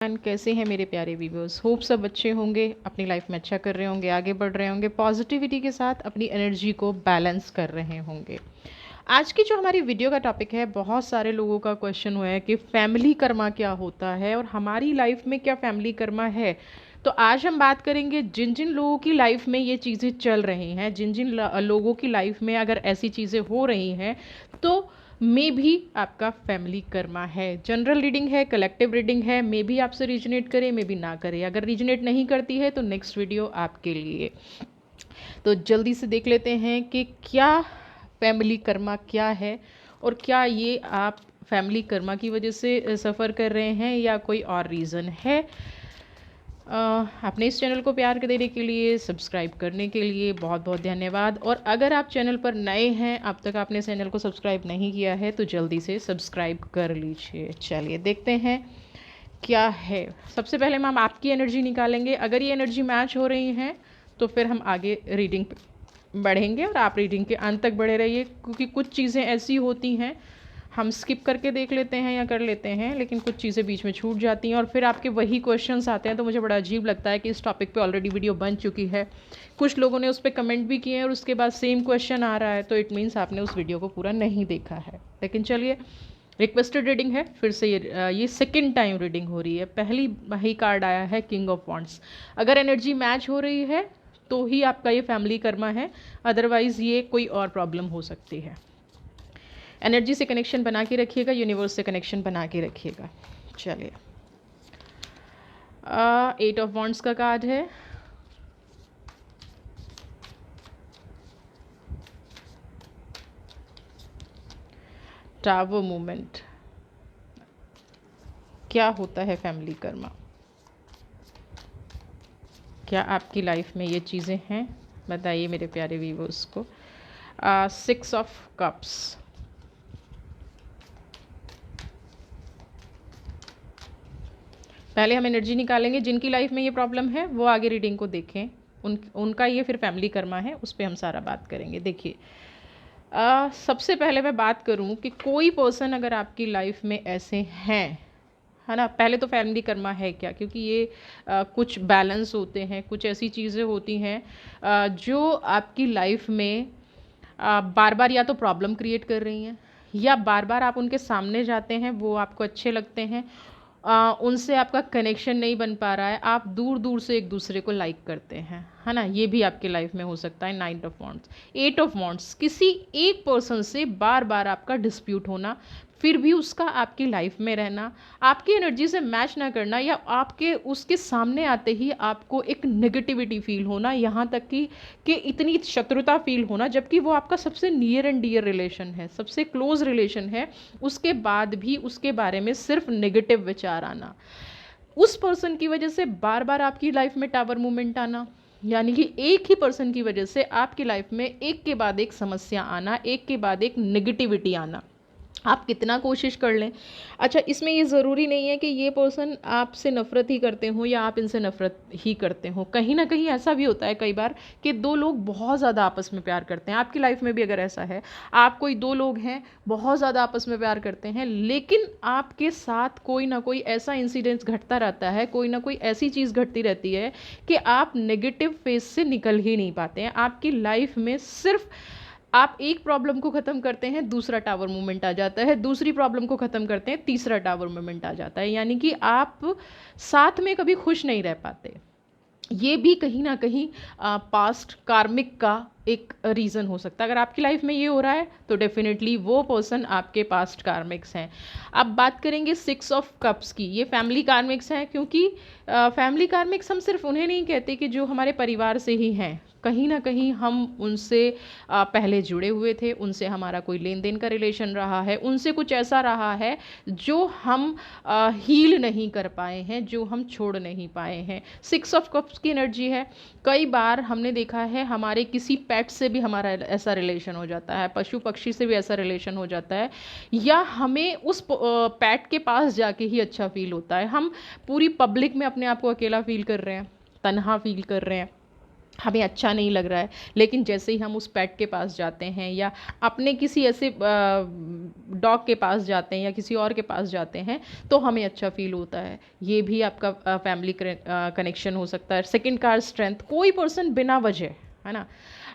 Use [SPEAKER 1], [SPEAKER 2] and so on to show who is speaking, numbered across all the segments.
[SPEAKER 1] And कैसे हैं मेरे प्यारे व्यूवर्स। होप सब अच्छे होंगे, अपनी लाइफ में अच्छा कर रहे होंगे, आगे बढ़ रहे होंगे, पॉजिटिविटी के साथ अपनी एनर्जी को बैलेंस कर रहे होंगे। आज की जो हमारी वीडियो का टॉपिक है, बहुत सारे लोगों का क्वेश्चन हुआ है कि फैमिली कर्मा क्या होता है और हमारी लाइफ में क्या फैमिली कर्मा है। तो आज हम बात करेंगे जिन जिन लोगों की लाइफ में ये चीज़ें चल रही हैं, जिन जिन लोगों की लाइफ में अगर ऐसी चीज़ें हो रही हैं तो मे भी आपका फैमिली कर्मा है। जनरल रीडिंग है, कलेक्टिव रीडिंग है, मे भी आपसे रीजनेट करे, मे भी ना करे। अगर रीजनेट नहीं करती है तो नेक्स्ट वीडियो आपके लिए। तो जल्दी से देख लेते हैं कि क्या फैमिली कर्मा क्या है और क्या ये आप फैमिली कर्मा की वजह से सफ़र कर रहे हैं या कोई और रीज़न है। आपने इस चैनल को प्यार देने के लिए, सब्सक्राइब करने के लिए बहुत बहुत धन्यवाद। और अगर आप चैनल पर नए हैं, अब तक आपने चैनल को सब्सक्राइब नहीं किया है तो जल्दी से सब्सक्राइब कर लीजिए। चलिए देखते हैं क्या है। सबसे पहले हम आपकी एनर्जी निकालेंगे। अगर ये एनर्जी मैच हो रही है तो फिर हम आगे रीडिंग बढ़ेंगे और आप रीडिंग के अंत तक बढ़े रहिए, क्योंकि कुछ चीज़ें ऐसी होती हैं हम स्किप करके देख लेते हैं या कर लेते हैं, लेकिन कुछ चीज़ें बीच में छूट जाती हैं और फिर आपके वही क्वेश्चंस आते हैं। तो मुझे बड़ा अजीब लगता है कि इस टॉपिक पे ऑलरेडी वीडियो बन चुकी है, कुछ लोगों ने उस पर कमेंट भी किए हैं और उसके बाद सेम क्वेश्चन आ रहा है, तो इट मीन्स आपने उस वीडियो को पूरा नहीं देखा है। लेकिन चलिए, रिक्वेस्टेड रीडिंग है, फिर से ये सेकेंड टाइम रीडिंग हो रही है। पहली वही कार्ड आया है किंग ऑफ वॉन्ड्स। अगर एनर्जी मैच हो रही है तो ही आपका ये फैमिली कर्मा है, अदरवाइज़ ये कोई और प्रॉब्लम हो सकती है। एनर्जी से कनेक्शन बना के रखिएगा, यूनिवर्स से कनेक्शन बना के रखिएगा। चलिए, 8 ऑफ वॉन्ड्स का कार्ड है। Tower movement. क्या होता है फैमिली कर्मा? क्या आपकी लाइफ में ये चीज़ें हैं? बताइए मेरे प्यारे व्यूअर्स को। 6 ऑफ कप्स। पहले हम एनर्जी निकालेंगे। जिनकी लाइफ में ये प्रॉब्लम है वो आगे रीडिंग को देखें, उनका ये फिर फैमिली कर्मा है, उस पर हम सारा बात करेंगे। देखिए, सबसे पहले मैं बात करूं कि कोई पर्सन अगर आपकी लाइफ में ऐसे हैं, है ना। पहले तो फैमिली कर्मा है क्या, क्योंकि ये कुछ बैलेंस होते हैं, कुछ ऐसी चीज़ें होती हैं जो आपकी लाइफ में बार बार या तो प्रॉब्लम क्रिएट कर रही हैं या बार बार आप उनके सामने जाते हैं, वो आपको अच्छे लगते हैं, उनसे आपका कनेक्शन नहीं बन पा रहा है, आप दूर दूर से एक दूसरे को लाइक करते हैं, है ना। ये भी आपकी लाइफ में हो सकता है। 9 ऑफ वॉन्ड्स, 8 ऑफ वॉन्ड्स, किसी एक पर्सन से बार बार आपका डिस्प्यूट होना, फिर भी उसका आपकी लाइफ में रहना, आपकी एनर्जी से मैच ना करना, या आपके उसके सामने आते ही आपको एक नेगेटिविटी फील होना, यहाँ तक कि इतनी शत्रुता फील होना, जबकि वो आपका सबसे नियर एंड डियर रिलेशन है, सबसे क्लोज रिलेशन है, उसके बाद भी उसके बारे में सिर्फ नेगेटिव विचार आना, उस पर्सन की वजह से बार बार आपकी लाइफ में टावर मूवमेंट आना, यानी कि एक ही पर्सन की वजह से आपकी लाइफ में एक के बाद एक समस्या आना, एक के बाद एक नेगेटिविटी आना, आप कितना कोशिश कर लें। अच्छा, इसमें ये ज़रूरी नहीं है कि ये पर्सन आपसे नफ़रत ही करते हों या आप इनसे नफ़रत ही करते हों। कहीं ना कहीं ऐसा भी होता है कई बार कि दो लोग बहुत ज़्यादा आपस में प्यार करते हैं। आपकी लाइफ में भी अगर ऐसा है, आप कोई दो लोग हैं बहुत ज़्यादा आपस में प्यार करते हैं, लेकिन आपके साथ कोई ना कोई ऐसा इंसिडेंट्स घटता रहता है, कोई ना कोई ऐसी चीज़ घटती रहती है कि आप नेगेटिव फेज से निकल ही नहीं पाते हैं। आपकी लाइफ में सिर्फ आप एक प्रॉब्लम को ख़त्म करते हैं, दूसरा टावर मूवमेंट आ जाता है, दूसरी प्रॉब्लम को ख़त्म करते हैं, तीसरा टावर मूवमेंट आ जाता है, यानी कि आप साथ में कभी खुश नहीं रह पाते। ये भी कहीं ना कहीं पास्ट कार्मिक का एक रीज़न हो सकता है। अगर आपकी लाइफ में ये हो रहा है तो डेफिनेटली वो पर्सन आपके पास्ट कार्मिक्स हैं। अब बात करेंगे 6 ऑफ कप्स की। ये फैमिली कार्मिक्स हैं, क्योंकि फैमिली कार्मिक्स हम सिर्फ उन्हें नहीं कहते कि जो हमारे परिवार से ही हैं, कहीं ना कहीं हम उनसे पहले जुड़े हुए थे, उनसे हमारा कोई लेन देन का रिलेशन रहा है, उनसे कुछ ऐसा रहा है जो हम हील नहीं कर पाए हैं, जो हम छोड़ नहीं पाए हैं। 6 ऑफ कप्स की एनर्जी है। कई बार हमने देखा है हमारे किसी पेट से भी हमारा ऐसा रिलेशन हो जाता है, पशु पक्षी से भी ऐसा रिलेशन हो जाता है, या हमें उस पेट के पास जाके ही अच्छा फील होता है। हम पूरी पब्लिक में अपने आप को अकेला फील कर रहे हैं, तन्हा फील कर रहे हैं, हमें अच्छा नहीं लग रहा है, लेकिन जैसे ही हम उस पेट के पास जाते हैं या अपने किसी ऐसे डॉग के पास जाते हैं या किसी और के पास जाते हैं तो हमें अच्छा फील होता है। ये भी आपका फैमिली कनेक्शन हो सकता है। सेकंड कार्ड स्ट्रेंथ, कोई पर्सन बिना वजह, है ना,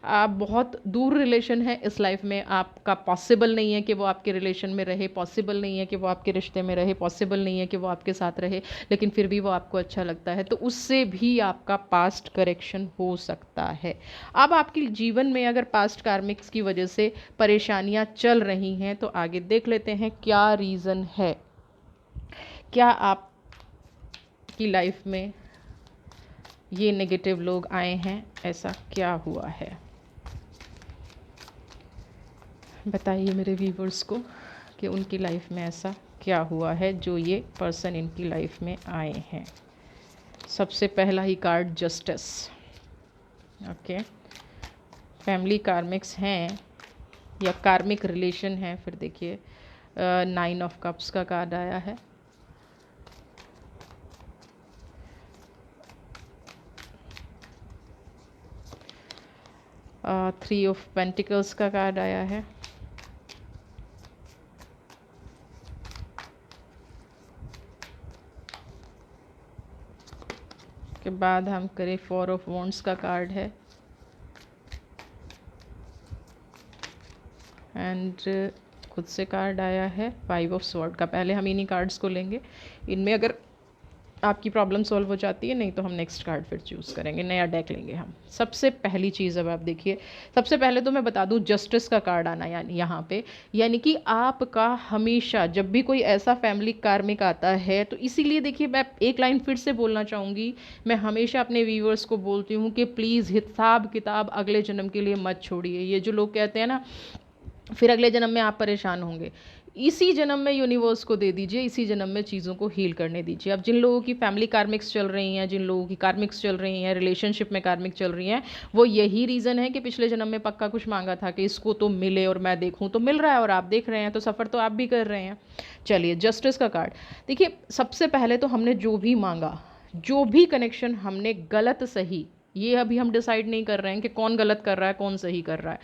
[SPEAKER 1] आप बहुत दूर रिलेशन है इस लाइफ में, आपका पॉसिबल नहीं है कि वो आपके रिलेशन में रहे, पॉसिबल नहीं है कि वो आपके रिश्ते में रहे, पॉसिबल नहीं है कि वो आपके साथ रहे, लेकिन फिर भी वो आपको अच्छा लगता है, तो उससे भी आपका पास्ट करेक्शन हो सकता है। अब आपके जीवन में अगर पास्ट कार्मिक्स की वजह से परेशानियां चल रही हैं तो आगे देख लेते हैं क्या रीज़न है। क्या आपकी लाइफ में ये नेगेटिव लोग आए हैं, ऐसा क्या हुआ है? बताइए मेरे व्यूवर्स को कि उनकी लाइफ में ऐसा क्या हुआ है जो ये पर्सन इनकी लाइफ में आए हैं। सबसे पहला ही कार्ड जस्टिस। ओके, फैमिली कार्मिक्स हैं या कार्मिक रिलेशन है। फिर देखिए 9 ऑफ कप्स का कार्ड आया है, थ्री ऑफ पेंटिकल्स का कार्ड आया है, के बाद हम करें 4 ऑफ वॉन्ड्स का कार्ड है, एंड खुद से कार्ड आया है 5 ऑफ स्वॉर्ड का। पहले हम इन्हीं कार्ड्स को लेंगे, इनमें अगर आपकी प्रॉब्लम सॉल्व हो जाती है, नहीं तो हम नेक्स्ट कार्ड फिर चूज़ करेंगे, नया डेक लेंगे हम। सबसे पहली चीज़ अब आप देखिए, सबसे पहले तो मैं बता दूं जस्टिस का कार्ड आना यानी यहाँ पे, यानी कि आपका हमेशा जब भी कोई ऐसा फैमिली कार्मिक आता है, तो इसीलिए देखिए मैं एक लाइन फिर से बोलना चाहूँगी, मैं हमेशा अपने व्यूअर्स को बोलती हूँ कि प्लीज़ हिसाब किताब अगले जन्म के लिए मत छोड़िए। ये जो लोग कहते हैं ना फिर अगले जन्म में आप परेशान होंगे, इसी जन्म में यूनिवर्स को दे दीजिए, इसी जन्म में चीज़ों को हील करने दीजिए। अब जिन लोगों की फैमिली कार्मिक्स चल रही हैं, जिन लोगों की कार्मिक्स चल रही हैं, रिलेशनशिप में कार्मिक चल रही हैं, वो यही रीज़न है कि पिछले जन्म में पक्का कुछ मांगा था कि इसको तो मिले और मैं देखूं, तो मिल रहा है और आप देख रहे हैं, तो सफ़र तो आप भी कर रहे हैं। चलिए जस्टिस का कार्ड देखिए, सबसे पहले तो हमने जो भी मांगा, जो भी कनेक्शन हमने गलत सही, ये अभी हम डिसाइड नहीं कर रहे हैं कि कौन गलत कर रहा है कौन सही कर रहा है,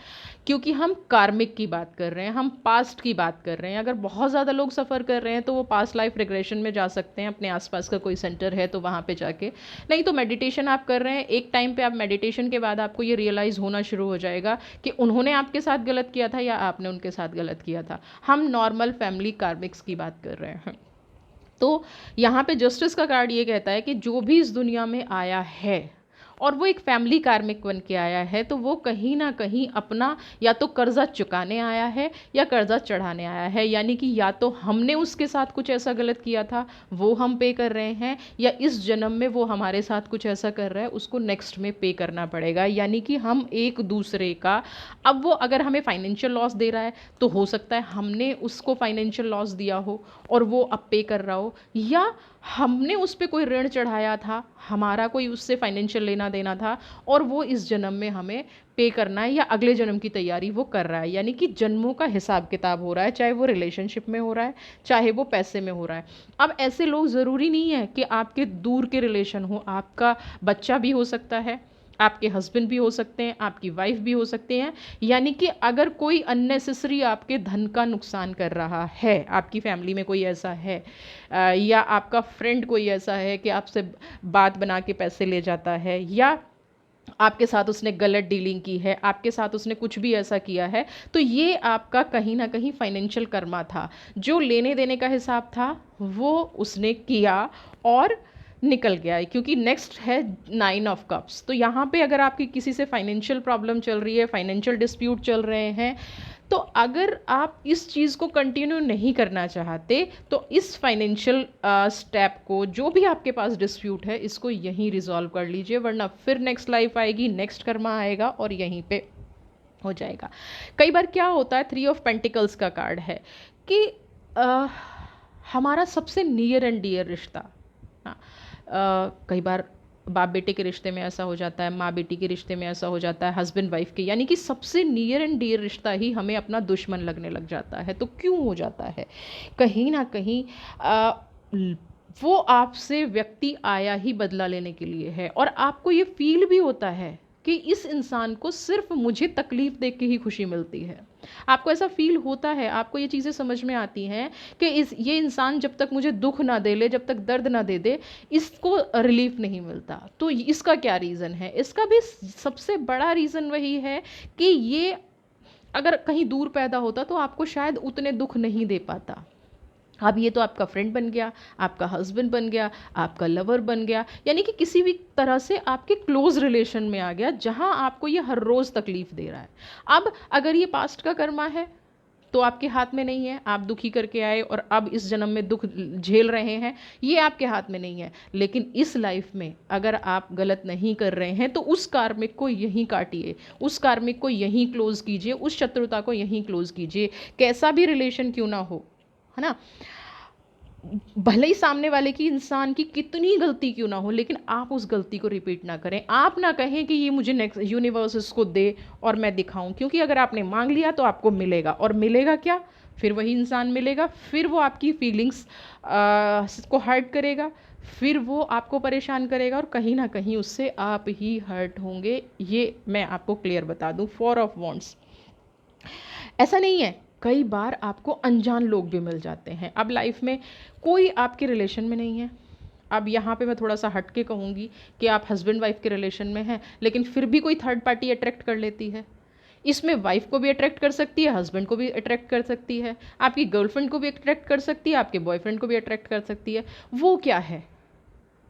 [SPEAKER 1] क्योंकि हम कार्मिक की बात कर रहे हैं, हम पास्ट की बात कर रहे हैं। अगर बहुत ज़्यादा लोग सफ़र कर रहे हैं तो वो पास्ट लाइफ रिग्रेशन में जा सकते हैं, अपने आसपास का कोई सेंटर है तो वहाँ पे जाके, नहीं तो मेडिटेशन आप कर रहे हैं, एक टाइम पे आप मेडिटेशन के बाद आपको ये रियलाइज़ होना शुरू हो जाएगा कि उन्होंने आपके साथ गलत किया था या आपने उनके साथ गलत किया था। हम नॉर्मल फैमिली कार्मिक्स की बात कर रहे हैं। तो यहाँ पे जस्टिस का कार्ड ये कहता है कि जो भी इस दुनिया में आया है और वो एक फैमिली कार्मिक बन के आया है, तो वो कहीं ना कहीं अपना या तो कर्जा चुकाने आया है या कर्जा चढ़ाने आया है, यानी कि या तो हमने उसके साथ कुछ ऐसा गलत किया था वो हम पे कर रहे हैं, या इस जन्म में वो हमारे साथ कुछ ऐसा कर रहा है उसको नेक्स्ट में पे करना पड़ेगा। यानी कि हम एक दूसरे का, अब वो अगर हमें फाइनेंशियल लॉस दे रहा है तो हो सकता है हमने उसको फाइनेंशियल लॉस दिया हो और वो अब पे कर रहा हो, या हमने उस पर कोई ऋण चढ़ाया था, हमारा कोई उससे फाइनेंशियल लेना देना था और वो इस जन्म में हमें पे करना है या अगले जन्म की तैयारी वो कर रहा है। यानी कि जन्मों का हिसाब किताब हो रहा है, चाहे वो रिलेशनशिप में हो रहा है चाहे वो पैसे में हो रहा है। अब ऐसे लोग ज़रूरी नहीं है कि आपके दूर के रिलेशन हो, आपका बच्चा भी हो सकता है, आपके हस्बैंड भी हो सकते हैं, आपकी वाइफ भी हो सकते हैं। यानी कि अगर कोई अननेसेसरी आपके धन का नुकसान कर रहा है, आपकी फैमिली में कोई ऐसा है, या आपका फ्रेंड कोई ऐसा है कि आपसे बात बना के पैसे ले जाता है, या आपके साथ उसने गलत डीलिंग की है, आपके साथ उसने कुछ भी ऐसा किया है, तो ये आपका कहीं ना कहीं फाइनेंशियल कर्मा था। जो लेने देने का हिसाब था वो उसने किया और निकल गया है, क्योंकि नेक्स्ट है 9 ऑफ कप्स। तो यहाँ पे अगर आपकी किसी से फाइनेंशियल प्रॉब्लम चल रही है, फाइनेंशियल डिस्प्यूट चल रहे हैं, तो अगर आप इस चीज़ को कंटिन्यू नहीं करना चाहते तो इस फाइनेंशियल स्टेप को, जो भी आपके पास डिस्प्यूट है, इसको यहीं रिजॉल्व कर लीजिए, वरना फिर नेक्स्ट लाइफ आएगी, नेक्स्ट कर्मा आएगा और यहीं पे हो जाएगा। कई बार क्या होता है, 3 ऑफ पेंटिकल्स का कार्ड है कि हमारा सबसे नियर एंड डियर रिश्ता, हाँ, कई बार बाप बेटे के रिश्ते में ऐसा हो जाता है, माँ बेटी के रिश्ते में ऐसा हो जाता है, हस्बैंड वाइफ के, यानी कि सबसे नियर एंड डियर रिश्ता ही हमें अपना दुश्मन लगने लग जाता है। तो क्यों हो जाता है? कहीं ना कहीं वो आपसे व्यक्ति आया ही बदला लेने के लिए है, और आपको ये फील भी होता है कि इस इंसान को सिर्फ मुझे तकलीफ़ देख के ही खुशी मिलती है। आपको ऐसा फ़ील होता है, आपको ये चीज़ें समझ में आती हैं कि ये इंसान जब तक मुझे दुःख ना दे ले, जब तक दर्द ना दे दे, इसको रिलीफ़ नहीं मिलता। तो इसका क्या रीज़न है? इसका भी सबसे बड़ा रीज़न वही है कि ये अगर कहीं दूर पैदा होता तो आपको शायद उतने दुःख नहीं दे पाता। अब ये तो आपका फ्रेंड बन गया, आपका हस्बैंड बन गया, आपका लवर बन गया, यानी कि किसी भी तरह से आपके क्लोज रिलेशन में आ गया जहाँ आपको ये हर रोज़ तकलीफ़ दे रहा है। अब अगर ये पास्ट का कर्मा है तो आपके हाथ में नहीं है, आप दुखी करके आए और अब इस जन्म में दुख झेल रहे हैं, ये आपके हाथ में नहीं है। लेकिन इस लाइफ में अगर आप गलत नहीं कर रहे हैं तो उस कार्मिक को यहीं काटिए, उस कार्मिक को यहीं क्लोज़ कीजिए, उस शत्रुता को यहीं क्लोज़ कीजिए, कैसा भी रिलेशन क्यों ना हो, है ना। भले ही सामने वाले की इंसान की कितनी गलती क्यों ना हो, लेकिन आप उस गलती को रिपीट ना करें। आप ना कहें कि ये मुझे नेक्स्ट यूनिवर्स इसको दे और मैं दिखाऊं, क्योंकि अगर आपने मांग लिया तो आपको मिलेगा, और मिलेगा क्या, फिर वही इंसान मिलेगा, फिर वो आपकी फीलिंग्स को हर्ट करेगा, फिर वो आपको परेशान करेगा और कहीं ना कहीं उससे आप ही हर्ट होंगे। ये मैं आपको क्लियर बता दूं, 4 ऑफ वॉन्ड्स। ऐसा नहीं है, कई बार आपको अनजान लोग भी मिल जाते हैं। अब लाइफ में कोई आपके रिलेशन में नहीं है। अब यहाँ पे मैं थोड़ा सा हट के कहूँगी कि आप हस्बैंड वाइफ के रिलेशन में हैं, लेकिन फिर भी कोई थर्ड पार्टी अट्रैक्ट कर लेती है। इसमें वाइफ को भी अट्रैक्ट कर सकती है, हस्बैंड को भी अट्रैक्ट कर सकती है, आपकी गर्लफ्रेंड को भी अट्रैक्ट कर सकती है, आपके बॉयफ्रेंड को भी अट्रैक्ट कर सकती है। वो क्या है,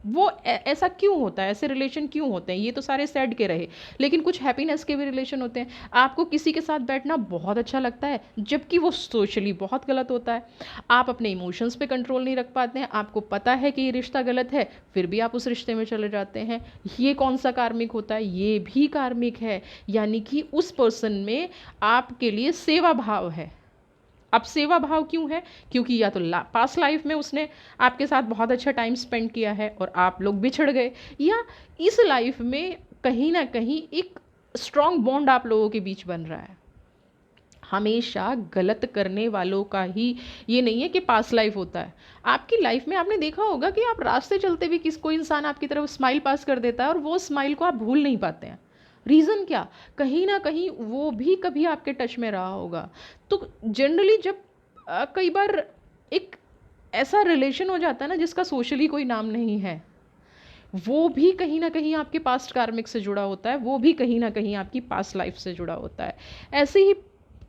[SPEAKER 1] वो ऐसा क्यों होता है, ऐसे रिलेशन क्यों होते हैं? ये तो सारे सैड के रहे, लेकिन कुछ हैप्पीनेस के भी रिलेशन होते हैं। आपको किसी के साथ बैठना बहुत अच्छा लगता है, जबकि वो सोशली बहुत गलत होता है। आप अपने इमोशंस पे कंट्रोल नहीं रख पाते हैं, आपको पता है कि ये रिश्ता गलत है, फिर भी आप उस रिश्ते में चले जाते हैं। ये कौन सा कार्मिक होता है? ये भी कार्मिक है, यानी कि उस पर्सन में आपके लिए सेवा भाव है। अब सेवा भाव क्यों है? क्योंकि या तो पास्ट लाइफ में उसने आपके साथ बहुत अच्छा टाइम स्पेंड किया है और आप लोग बिछड़ गए, या इस लाइफ में कहीं ना कहीं एक स्ट्रॉन्ग बॉन्ड आप लोगों के बीच बन रहा है। हमेशा गलत करने वालों का ही ये नहीं है कि पास्ट लाइफ होता है। आपकी लाइफ में आपने देखा होगा कि आप रास्ते चलते भी कोई इंसान आपकी तरफ स्माइल पास कर देता है और वो स्माइल को आप भूल नहीं पाते हैं। रीज़न क्या? कहीं ना कहीं वो भी कभी आपके टच में रहा होगा। तो जनरली जब कई बार एक ऐसा रिलेशन हो जाता है ना जिसका सोशली कोई नाम नहीं है, वो भी कहीं ना कहीं आपके पास्ट कार्मिक से जुड़ा होता है, वो भी कहीं ना कहीं आपकी पास्ट लाइफ से जुड़ा होता है। ऐसे ही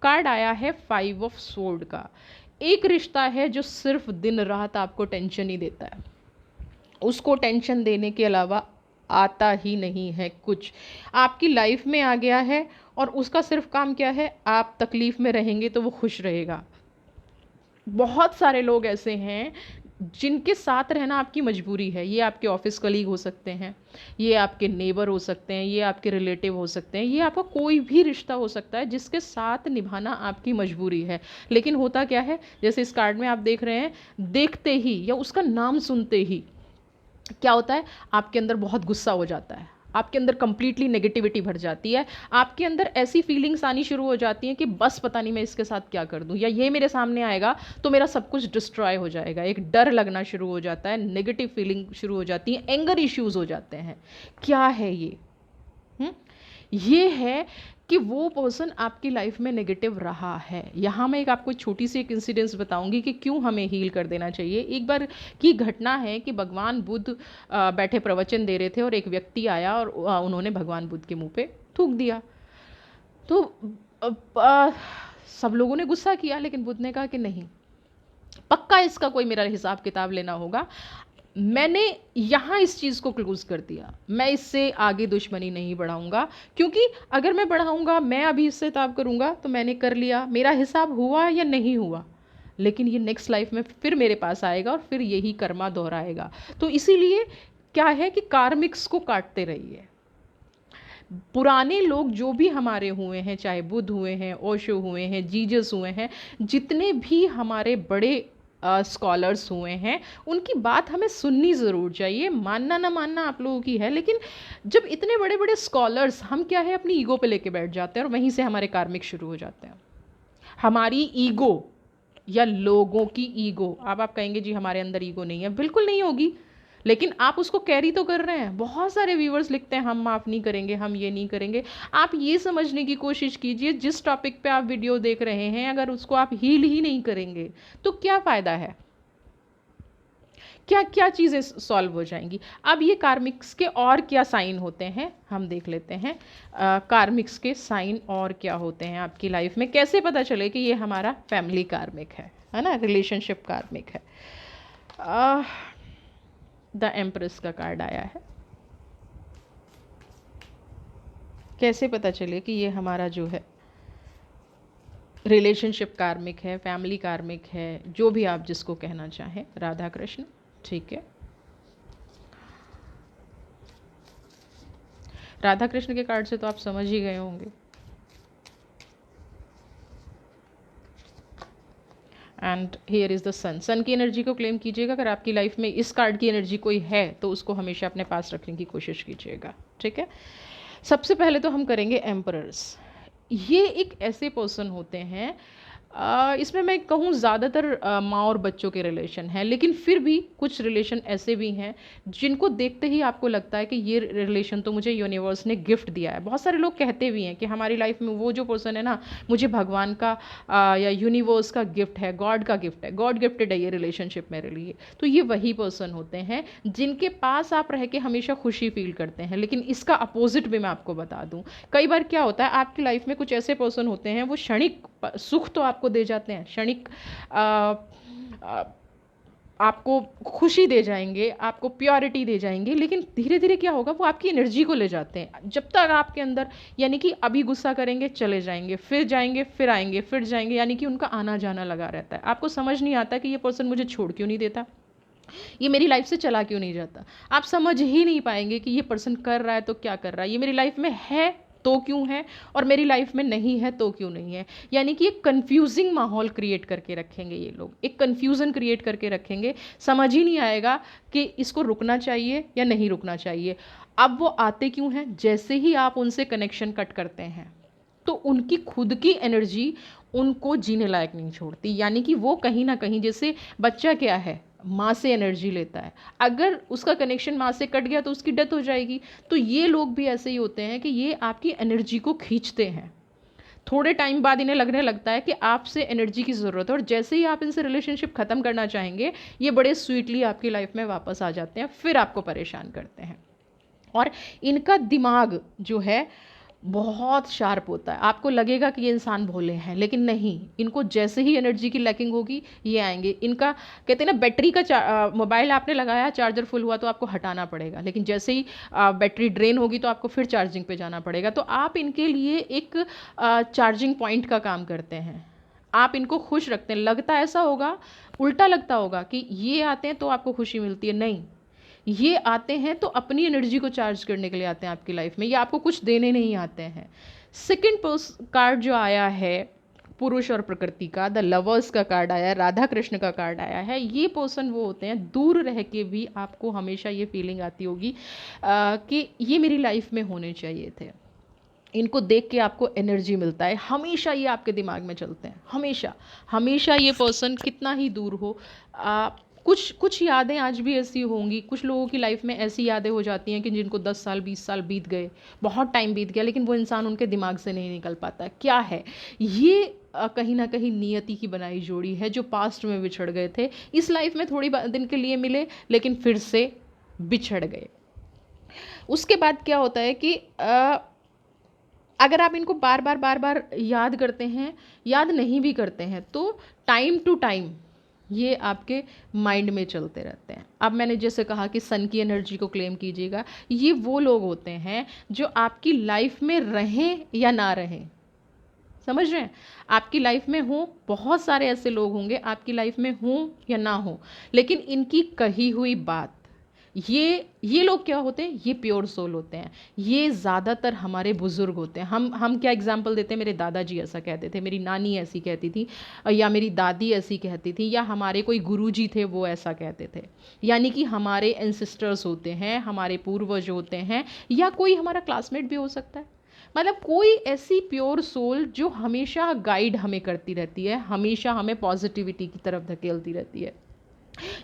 [SPEAKER 1] कार्ड आया है 5 ऑफ सोर्ड का। एक रिश्ता है जो सिर्फ दिन रात आपको टेंशन ही देता है, उसको टेंशन देने के अलावा आता ही नहीं है कुछ। आपकी लाइफ में आ गया है और उसका सिर्फ काम क्या है, आप तकलीफ़ में रहेंगे तो वो खुश रहेगा। बहुत सारे लोग ऐसे हैं जिनके साथ रहना आपकी मजबूरी है। ये आपके ऑफिस कलीग हो सकते हैं, ये आपके नेबर हो सकते हैं, ये आपके रिलेटिव हो सकते हैं, ये आपका कोई भी रिश्ता हो सकता है जिसके साथ निभाना आपकी मजबूरी है। लेकिन होता क्या है, जैसे इस कार्ड में आप देख रहे हैं, देखते ही या उसका नाम सुनते ही क्या होता है, आपके अंदर बहुत गुस्सा हो जाता है, आपके अंदर कंप्लीटली नेगेटिविटी भर जाती है, आपके अंदर ऐसी फीलिंग्स आनी शुरू हो जाती हैं कि बस पता नहीं मैं इसके साथ क्या कर दूं, या ये मेरे सामने आएगा तो मेरा सब कुछ डिस्ट्रॉय हो जाएगा। एक डर लगना शुरू हो जाता है, नेगेटिव फीलिंग शुरू हो जाती है, एंगर इश्यूज हो जाते हैं। क्या है ये? ये है कि वो पर्सन आपकी लाइफ में नेगेटिव रहा है। यहाँ मैं आपको छोटी सी एक इंसिडेंस बताऊंगी कि क्यों हमें हील कर देना चाहिए। एक बार की घटना है कि भगवान बुद्ध बैठे प्रवचन दे रहे थे और एक व्यक्ति आया और उन्होंने भगवान बुद्ध के मुंह पे थूक दिया। तो सब लोगों ने गुस्सा किया, लेकिन बुद्ध ने कहा कि नहीं, पक्का इसका कोई मेरा हिसाब किताब लेना होगा। मैंने यहाँ इस चीज़ को क्लोज कर दिया, मैं इससे आगे दुश्मनी नहीं बढ़ाऊंगा, क्योंकि अगर मैं बढ़ाऊंगा, मैं अभी इससे ताब करूंगा तो मैंने कर लिया, मेरा हिसाब हुआ या नहीं हुआ, लेकिन ये नेक्स्ट लाइफ में फिर मेरे पास आएगा और फिर यही कर्मा दोहराएगा। तो इसीलिए क्या है कि कार्मिक्स को काटते रहिए। पुराने लोग जो भी हमारे हुए हैं, चाहे बुद्ध हुए हैं, ओशो हुए हैं, जीजस हुए हैं, जितने भी हमारे बड़े स्कॉलर्स हुए हैं, उनकी बात हमें सुननी ज़रूर चाहिए। मानना ना मानना आप लोगों की है, लेकिन जब इतने बड़े बड़े स्कॉलर्स, हम क्या है अपनी ईगो पे लेके बैठ जाते हैं और वहीं से हमारे कार्मिक शुरू हो जाते हैं। हमारी ईगो या लोगों की ईगो, अब आप कहेंगे जी हमारे अंदर ईगो नहीं है, बिल्कुल नहीं होगी, लेकिन आप उसको कैरी तो कर रहे हैं। बहुत सारे व्यूवर्स लिखते हैं हम माफ़ नहीं करेंगे, हम ये नहीं करेंगे। आप ये समझने की कोशिश कीजिए, जिस टॉपिक पे आप वीडियो देख रहे हैं अगर उसको आप हील ही नहीं करेंगे तो क्या फ़ायदा है, क्या क्या चीज़ें सॉल्व हो जाएंगी। अब ये कार्मिक्स के और क्या साइन होते हैं हम देख लेते हैं। कार्मिक्स के साइन और क्या होते हैं आपकी लाइफ में, कैसे पता चले कि ये हमारा फैमिली कार्मिक है ना, रिलेशनशिप कार्मिक है। द एम्प्रेस का कार्ड आया है। कैसे पता चले कि ये हमारा जो है रिलेशनशिप कार्मिक है, फैमिली कार्मिक है, जो भी आप जिसको कहना चाहें। राधा कृष्ण, ठीक है। राधा कृष्ण के कार्ड से तो आप समझ ही गए होंगे। एंड हियर इज़ द सन। सन की एनर्जी को क्लेम कीजिएगा। अगर आपकी लाइफ में इस कार्ड की एनर्जी कोई है तो उसको हमेशा अपने पास रखने की कोशिश कीजिएगा, ठीक है। सबसे पहले तो हम करेंगे एम्परर्स। ये एक ऐसे पर्सन होते हैं, इसमें मैं कहूँ ज़्यादातर माँ और बच्चों के रिलेशन हैं, लेकिन फिर भी कुछ रिलेशन ऐसे भी हैं जिनको देखते ही आपको लगता है कि ये रिलेशन तो मुझे यूनिवर्स ने गिफ्ट दिया है। बहुत सारे लोग कहते भी हैं कि हमारी लाइफ में वो जो पर्सन है ना, मुझे भगवान का या यूनिवर्स का गिफ्ट है, गॉड का गिफ्ट है, गॉड गिफ्टेड है ये रिलेशनशिप मेरे लिए। तो ये वही पर्सन होते हैं जिनके पास आप रह के हमेशा खुशी फील करते हैं। लेकिन इसका अपोजिट भी मैं आपको बता दूँ, कई बार क्या होता है आपकी लाइफ में कुछ ऐसे पर्सन होते हैं वो क्षणिक सुख तो आपको दे जाते हैं, क्षणिक आपको खुशी दे जाएंगे, आपको प्योरिटी दे जाएंगे, लेकिन धीरे धीरे क्या होगा वो आपकी एनर्जी को ले जाते हैं। जब तक आपके अंदर, यानी कि अभी गुस्सा करेंगे चले जाएंगे, फिर आएंगे, फिर जाएंगे, यानी कि उनका आना जाना लगा रहता है। आपको समझ नहीं आता कि ये पर्सन मुझे छोड़ क्यों नहीं देता, ये मेरी लाइफ से चला क्यों नहीं जाता। आप समझ ही नहीं पाएंगे कि ये पर्सन कर रहा है तो क्या कर रहा है, ये मेरी लाइफ में है तो क्यों है, और मेरी लाइफ में नहीं है तो क्यों नहीं है। यानी कि एक कंफ्यूजिंग माहौल क्रिएट करके रखेंगे ये लोग, एक कंफ्यूजन क्रिएट करके रखेंगे। समझ ही नहीं आएगा कि इसको रुकना चाहिए या नहीं रुकना चाहिए। अब वो आते क्यों हैं, जैसे ही आप उनसे कनेक्शन कट करते हैं तो उनकी खुद की एनर्जी उनको जीने लायक नहीं छोड़ती। यानी कि वो कहीं ना कहीं, जैसे बच्चा क्या है, माँ से एनर्जी लेता है, अगर उसका कनेक्शन माँ से कट गया तो उसकी डेथ हो जाएगी। तो ये लोग भी ऐसे ही होते हैं कि ये आपकी एनर्जी को खींचते हैं। थोड़े टाइम बाद इन्हें लगने लगता है कि आपसे एनर्जी की ज़रूरत है, और जैसे ही आप इनसे रिलेशनशिप ख़त्म करना चाहेंगे ये बड़े स्वीटली आपकी लाइफ में वापस आ जाते हैं, फिर आपको परेशान करते हैं। और इनका दिमाग जो है बहुत शार्प होता है। आपको लगेगा कि ये इंसान भोले हैं, लेकिन नहीं, इनको जैसे ही एनर्जी की लैकिंग होगी ये आएंगे। इनका कहते हैं ना, बैटरी का मोबाइल आपने लगाया, चार्जर फुल हुआ तो आपको हटाना पड़ेगा, लेकिन जैसे ही बैटरी ड्रेन होगी तो आपको फिर चार्जिंग पे जाना पड़ेगा। तो आप इनके लिए एक चार्जिंग पॉइंट का काम करते हैं, आप इनको खुश रखते हैं। लगता ऐसा होगा, उल्टा लगता होगा कि ये आते हैं तो आपको खुशी मिलती है, नहीं, ये आते हैं तो अपनी एनर्जी को चार्ज करने के लिए आते हैं आपकी लाइफ में, ये आपको कुछ देने नहीं आते हैं। सेकंड कार्ड जो आया है पुरुष और प्रकृति का, द लवर्स का कार्ड आया है, राधा कृष्ण का कार्ड आया है। ये पर्सन वो होते हैं, दूर रह के भी आपको हमेशा ये फीलिंग आती होगी कि ये मेरी लाइफ में होने चाहिए थे। इनको देख के आपको एनर्जी मिलता है, हमेशा ये आपके दिमाग में चलते हैं, हमेशा हमेशा। ये पर्सन कितना ही दूर हो, कुछ यादें आज भी ऐसी होंगी। कुछ लोगों की लाइफ में ऐसी यादें हो जाती हैं कि जिनको 10 साल 20 साल बीत गए, बहुत टाइम बीत गया, लेकिन वो इंसान उनके दिमाग से नहीं निकल पाता। क्या है ये, कहीं ना कहीं नियति की बनाई जोड़ी है, जो पास्ट में बिछड़ गए थे, इस लाइफ में थोड़ी दिन के लिए मिले लेकिन फिर से बिछड़ गए। उसके बाद क्या होता है कि अगर आप इनको बार बार याद करते हैं, याद नहीं भी करते हैं, तो टाइम टू टाइम ये आपके माइंड में चलते रहते हैं। अब मैंने जैसे कहा कि सन की एनर्जी को क्लेम कीजिएगा। ये वो लोग होते हैं जो आपकी लाइफ में रहें या ना रहें, समझ रहे हैं, आपकी लाइफ में हो, बहुत सारे ऐसे लोग होंगे आपकी लाइफ में हो या ना हो, लेकिन इनकी कही हुई बात, ये लोग क्या होते हैं, ये प्योर सोल होते हैं। ये ज़्यादातर हमारे बुज़ुर्ग होते हैं। हम क्या एग्जांपल देते हैं, मेरे दादाजी ऐसा कहते थे, मेरी नानी ऐसी कहती थी, या मेरी दादी ऐसी कहती थी, या हमारे कोई गुरुजी थे वो ऐसा कहते थे। यानी कि हमारे एंसेस्टर्स होते हैं, हमारे पूर्वज होते हैं, या कोई हमारा क्लासमेट भी हो सकता है। मतलब कोई ऐसी प्योर सोल जो हमेशा गाइड हमें करती रहती है, हमेशा हमें पॉजिटिविटी की तरफ धकेलती रहती है।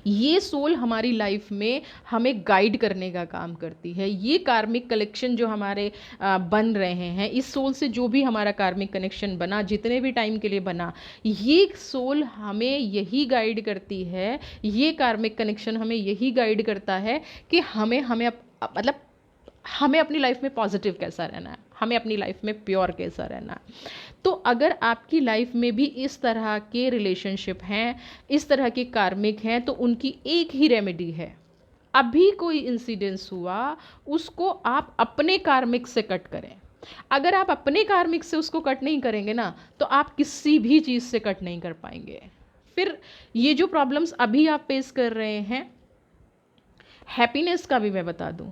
[SPEAKER 1] ये सोल हमारी लाइफ में हमें गाइड करने का काम करती है। ये कार्मिक कलेक्शन जो हमारे बन रहे हैं, इस सोल से जो भी हमारा कार्मिक कनेक्शन बना, जितने भी टाइम के लिए बना, ये सोल हमें यही गाइड करती है, ये कार्मिक कनेक्शन हमें यही गाइड करता है कि हमें हमें मतलब हमें अपनी लाइफ में पॉजिटिव कैसा रहना है, हमें अपनी लाइफ में प्योर कैसा रहना है। तो अगर आपकी लाइफ में भी इस तरह के रिलेशनशिप हैं, इस तरह के कार्मिक हैं, तो उनकी एक ही रेमेडी है। अभी कोई इंसिडेंस हुआ, उसको आप अपने कार्मिक से कट करें। अगर आप अपने कार्मिक से उसको कट नहीं करेंगे ना, तो आप किसी भी चीज़ से कट नहीं कर पाएंगे। फिर ये जो प्रॉब्लम्स अभी आप फेस कर रहे हैं, हैप्पीनेस का भी मैं बता दूं,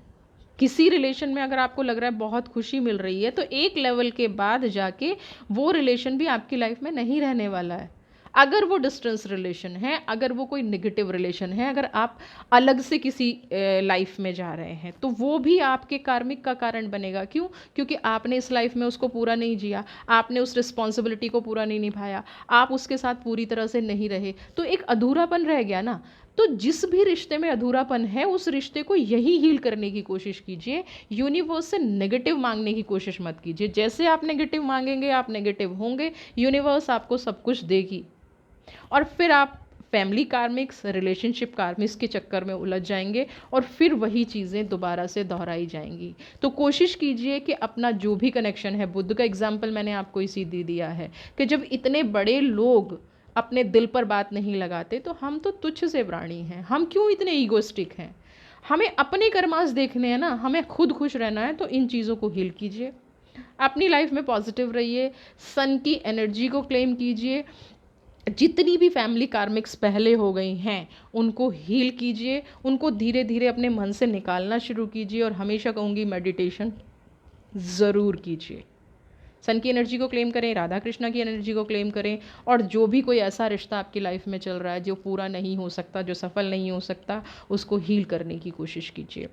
[SPEAKER 1] किसी रिलेशन में अगर आपको लग रहा है बहुत खुशी मिल रही है, तो एक लेवल के बाद जाके वो रिलेशन भी आपकी लाइफ में नहीं रहने वाला है। अगर वो डिस्टेंस रिलेशन है, अगर वो कोई नेगेटिव रिलेशन है, अगर आप अलग से किसी लाइफ में जा रहे हैं, तो वो भी आपके कार्मिक का कारण बनेगा। क्यों? क्योंकि आपने इस लाइफ में उसको पूरा नहीं जिया, आपने उस रिस्पॉन्सिबिलिटी को पूरा नहीं निभाया, आप उसके साथ पूरी तरह से नहीं रहे, तो एक अधूरापन रह गया ना। तो जिस भी रिश्ते में अधूरापन है, उस रिश्ते को यही हील करने की कोशिश कीजिए। यूनिवर्स से नेगेटिव मांगने की कोशिश मत कीजिए। जैसे आप नेगेटिव मांगेंगे, आप नेगेटिव होंगे, यूनिवर्स आपको सब कुछ देगी, और फिर आप फैमिली कार्मिक्स, रिलेशनशिप कार्मिक्स के चक्कर में उलझ जाएंगे, और फिर वही चीज़ें दोबारा से दोहराई जाएंगी। तो कोशिश कीजिए कि अपना जो भी कनेक्शन है, बुद्ध का एग्जाम्पल मैंने आपको इसी दे दिया है कि जब इतने बड़े लोग अपने दिल पर बात नहीं लगाते, तो हम तो तुच्छ से प्राणी हैं, हम क्यों इतने ईगोस्टिक हैं? हमें अपने कर्मास देखने हैं ना, हमें खुद खुश रहना है। तो इन चीज़ों को हील कीजिए, अपनी लाइफ में पॉजिटिव रहिए, सन की एनर्जी को क्लेम कीजिए। जितनी भी फैमिली कार्मिक्स पहले हो गई हैं, उनको हील कीजिए, उनको धीरे धीरे अपने मन से निकालना शुरू कीजिए, और हमेशा कहूँगी मेडिटेशन ज़रूर कीजिए। सन की एनर्जी को क्लेम करें, राधा कृष्णा की एनर्जी को क्लेम करें, और जो भी कोई ऐसा रिश्ता आपकी लाइफ में चल रहा है जो पूरा नहीं हो सकता, जो सफल नहीं हो सकता, उसको हील करने की कोशिश कीजिए।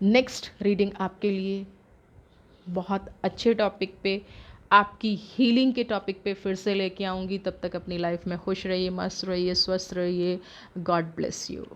[SPEAKER 1] नेक्स्ट रीडिंग आपके लिए बहुत अच्छे टॉपिक पे, आपकी हीलिंग के टॉपिक पे फिर से लेके आऊँगी। तब तक अपनी लाइफ में खुश रहिए, मस्त रहिए, स्वस्थ रहिए। God bless you.